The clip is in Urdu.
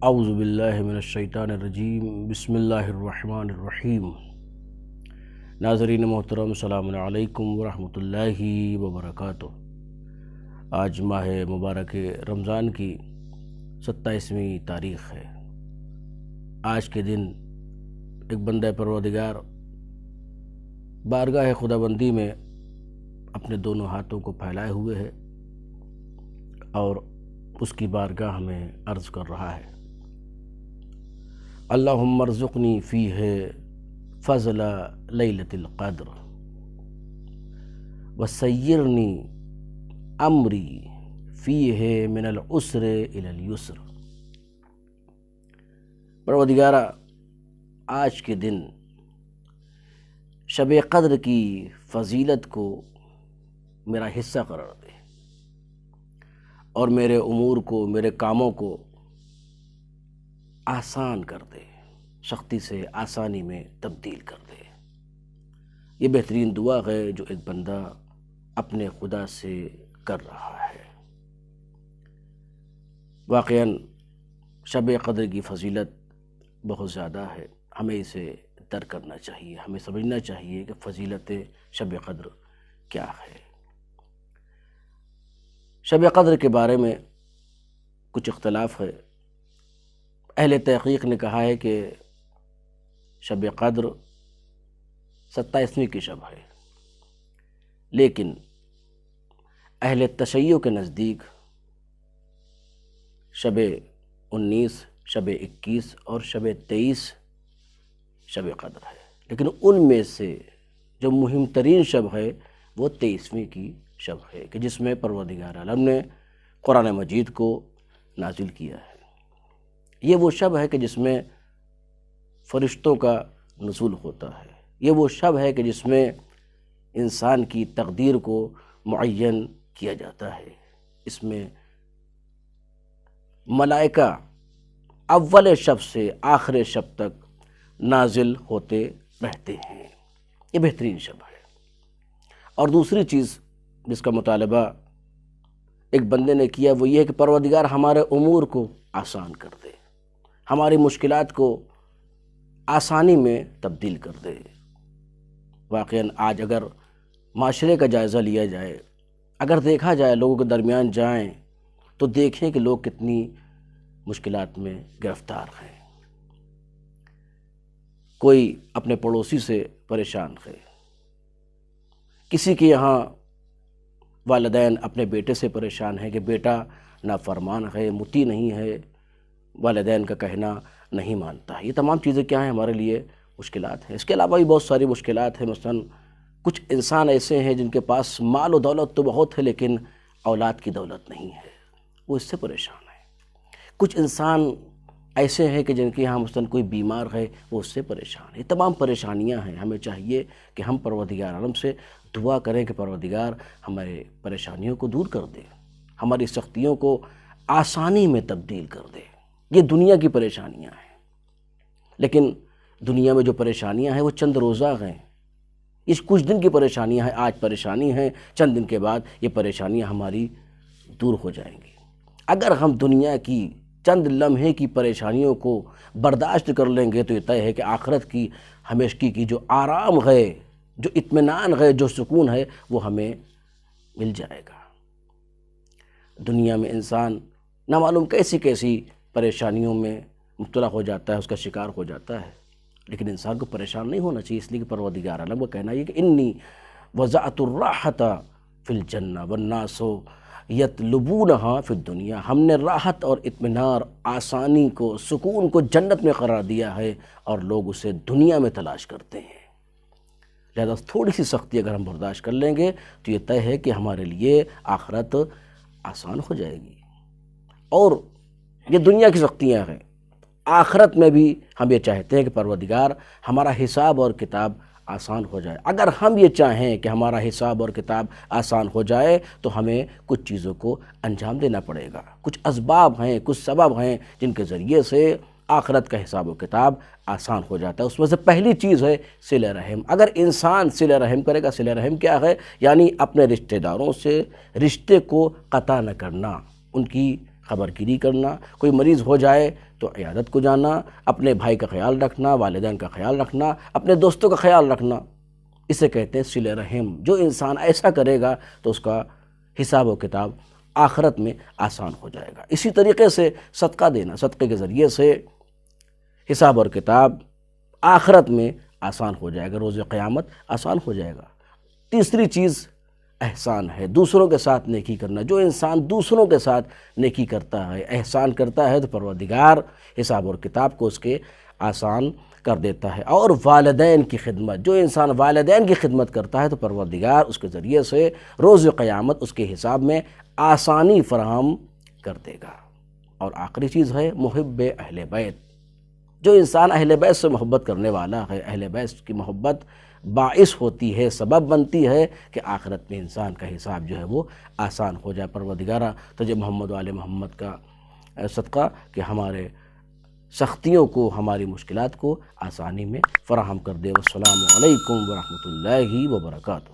اعوذ باللہ من الشیطان الرجیم بسم اللہ الرحمن الرحیم۔ ناظرین محترم، السلام علیکم ورحمۃ اللہ وبرکاتہ۔ آج ماہ مبارک رمضان کی 27ویں تاریخ ہے۔ آج کے دن ایک بندہ پروردگار بارگاہ خداوندی میں اپنے دونوں ہاتھوں کو پھیلائے ہوئے ہے اور اس کی بارگاہ میں عرض کر رہا ہے، اللہم ارزقنی فیہ فضل لیلۃ القدر وسیرنی امری فیہ من العسر الی اليسر۔ پروردگارہ، آج کے دن شب قدر کی فضیلت کو میرا حصہ قرار دے اور میرے امور کو، میرے کاموں کو آسان کر دے، سختی سے آسانی میں تبدیل کر دے۔ یہ بہترین دعا ہے جو ایک بندہ اپنے خدا سے کر رہا ہے۔ واقعاً شب قدر کی فضیلت بہت زیادہ ہے، ہمیں اسے درک کرنا چاہیے، ہمیں سمجھنا چاہیے کہ فضیلت شب قدر کیا ہے۔ شب قدر کے بارے میں کچھ اختلاف ہے۔ اہل تحقیق نے کہا ہے کہ شب قدر 27ویں کی شب ہے، لیکن اہل تشیع کے نزدیک شب 19، شب 21 اور شب 23 شب قدر ہے، لیکن ان میں سے جو مہم ترین شب ہے وہ 23ویں کی شب ہے کہ جس میں پروردگار عالم نے قرآن مجید کو نازل کیا ہے۔ یہ وہ شب ہے کہ جس میں فرشتوں کا نزول ہوتا ہے، یہ وہ شب ہے کہ جس میں انسان کی تقدیر کو معین کیا جاتا ہے۔ اس میں ملائکہ اول شب سے آخر شب تک نازل ہوتے رہتے ہیں۔ یہ بہترین شب ہے۔ اور دوسری چیز جس کا مطالبہ ایک بندے نے کیا وہ یہ ہے کہ پروردگار ہمارے امور کو آسان کر دے، ہماری مشکلات کو آسانی میں تبدیل کر دے۔ واقعاً آج اگر معاشرے کا جائزہ لیا جائے، اگر دیکھا جائے، لوگوں کے درمیان جائیں تو دیکھیں کہ لوگ کتنی مشکلات میں گرفتار ہیں۔ کوئی اپنے پڑوسی سے پریشان ہے، کسی کے یہاں والدین اپنے بیٹے سے پریشان ہیں کہ بیٹا نافرمان ہے، مطیع نہیں ہے، والدین کا کہنا نہیں مانتا ہے۔ یہ تمام چیزیں کیا ہیں؟ ہمارے لیے مشکلات ہیں۔ اس کے علاوہ بھی بہت ساری مشکلات ہیں۔ مثلاً کچھ انسان ایسے ہیں جن کے پاس مال و دولت تو بہت ہے لیکن اولاد کی دولت نہیں ہے، وہ اس سے پریشان ہے۔ کچھ انسان ایسے ہیں کہ جن کے یہاں مثلاً کوئی بیمار ہے، وہ اس سے پریشان ہے۔ یہ تمام پریشانیاں ہیں۔ ہمیں چاہیے کہ ہم پروردگار عالم سے دعا کریں کہ پروردگار ہمارے پریشانیوں کو دور کر دے، ہماری سختیوں کو آسانی میں تبدیل کر دے۔ یہ دنیا کی پریشانیاں ہیں، لیکن دنیا میں جو پریشانیاں ہیں وہ چند روزہ ہیں، اس کچھ دن کی پریشانیاں ہیں۔ آج پریشانی ہیں، چند دن کے بعد یہ پریشانیاں ہماری دور ہو جائیں گی۔ اگر ہم دنیا کی چند لمحے کی پریشانیوں کو برداشت کر لیں گے تو یہ طے ہے کہ آخرت کی ہمیشگی کی جو آرام ہے، جو اطمینان ہے، جو سکون ہے، وہ ہمیں مل جائے گا۔ دنیا میں انسان نہ معلوم کیسی کیسی پریشانیوں میں مبتلا ہو جاتا ہے، اس کا شکار ہو جاتا ہے، لیکن انسان کو پریشان نہیں ہونا چاہیے۔ اس لیے کہ پروردگار عالم کا کہنا یہ کہ انی وضعت الراحت فی الجنہ والناس یطلبونہا فی الدنیا، ہم نے راحت اور اطمینان، آسانی کو، سکون کو جنت میں قرار دیا ہے اور لوگ اسے دنیا میں تلاش کرتے ہیں۔ لہذا تھوڑی سی سختی اگر ہم برداشت کر لیں گے تو یہ طے ہے کہ ہمارے لیے آخرت آسان ہو جائے گی۔ اور یہ دنیا کی سختیاں ہیں، آخرت میں بھی ہم یہ چاہتے ہیں کہ پروردگار ہمارا حساب اور کتاب آسان ہو جائے۔ اگر ہم یہ چاہیں کہ ہمارا حساب اور کتاب آسان ہو جائے تو ہمیں کچھ چیزوں کو انجام دینا پڑے گا۔ کچھ اسباب ہیں، کچھ سبب ہیں جن کے ذریعے سے آخرت کا حساب و کتاب آسان ہو جاتا ہے۔ اس میں سے پہلی چیز ہے صلہ رحم۔ اگر انسان صلہ رحم کرے گا، صلہ رحم کیا ہے؟ یعنی اپنے رشتہ داروں سے رشتے کو قطع نہ کرنا، ان کی خبر گیری کرنا، کوئی مریض ہو جائے تو عیادت کو جانا، اپنے بھائی کا خیال رکھنا، والدین کا خیال رکھنا، اپنے دوستوں کا خیال رکھنا، اسے کہتے ہیں صلہ رحم۔ جو انسان ایسا کرے گا تو اس کا حساب و کتاب آخرت میں آسان ہو جائے گا۔ اسی طریقے سے صدقہ دینا، صدقے کے ذریعے سے حساب اور کتاب آخرت میں آسان ہو جائے گا، روز قیامت آسان ہو جائے گا۔ تیسری چیز احسان ہے، دوسروں کے ساتھ نیکی کرنا۔ جو انسان دوسروں کے ساتھ نیکی کرتا ہے، احسان کرتا ہے، تو پروردگار حساب اور کتاب کو اس کے آسان کر دیتا ہے۔ اور والدین کی خدمت، جو انسان والدین کی خدمت کرتا ہے تو پروردگار اس کے ذریعے سے روز قیامت اس کے حساب میں آسانی فراہم کر دے گا۔ اور آخری چیز ہے محب اہل بیت۔ جو انسان اہل بیت سے محبت کرنے والا ہے، اہل بیت کی محبت باعث ہوتی ہے، سبب بنتی ہے کہ آخرت میں انسان کا حساب جو ہے وہ آسان ہو جائے۔ پروردگارہ تجھے محمد و آل محمد کا صدقہ کہ ہمارے سختیوں کو، ہماری مشکلات کو آسانی میں فراہم کر دے۔ والسلام علیکم ورحمۃ اللہ وبرکاتہ۔